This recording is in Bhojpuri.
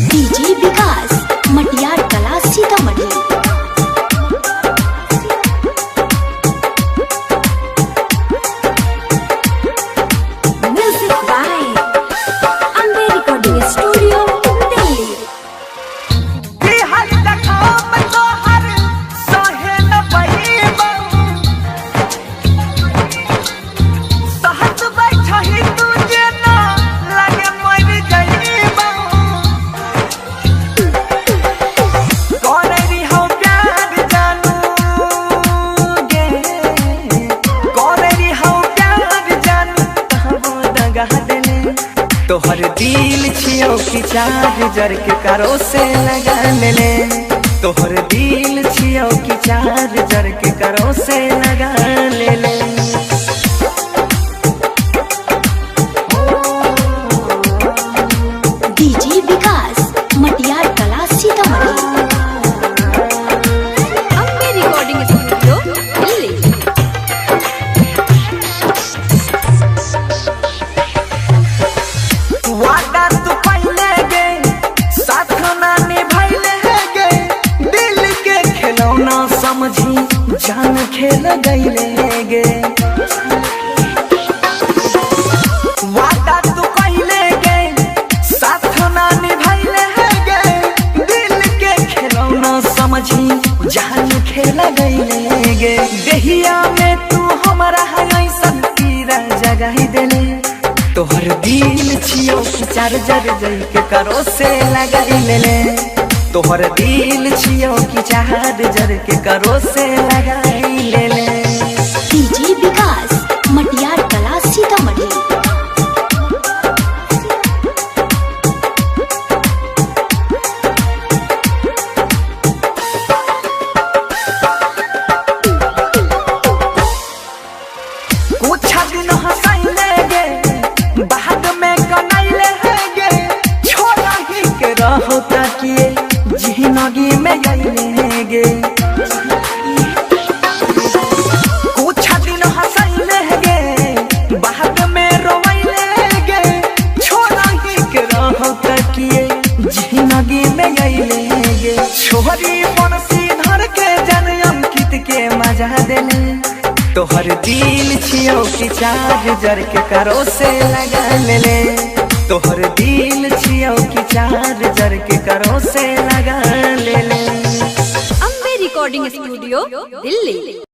DJ Vikas Matiyar Kala Sitamarhi. Music by Ambe recording studio Delhi. तोहर दिल छियो कि चार्जर के करो से लगा ले। तोहर दिल छियो कि चार्जर के करो से लगा ले। DJ Vikas Matiyar Kala Sitamarhi. Ambe recording studio Delhi. वादा तू पहले गे साथ ना निभाइले गे, दिल के खिलौना समझी जान खेल गईले गे। वादा तू पहले गे साथ ना निभाइले गे, दिल के खिलौना समझी जान खेल गईले गे। देहिया में तू हमारा ऐसन पीरा जगाई देले। तोहर दिल छियो चार्जर जई के करो से लगाई ले। तोहर दिल छियो कि चार्जर के करो से लगाई ले। डीजे विकास मटियार कला सीतामढ़ी। कुछ दिन हंसाइले गे बाद में कनाइले गे, छोड़ा ही के रहो ताकि जिंदगी में गईले गे। कुछ दिन हंसाइले गे बाद में रोइले गे, छोड़ा ही के रहो ताकि जिंदगी में गईले गे। छोरी बंसी धर के जन अंकित के मजा देले। तोहर दिल छियो कि चार्जर के करो से लगा ले। तोहर दिल छियो कि चार्जर के करो से लगा ले। Ambe recording studio Delhi.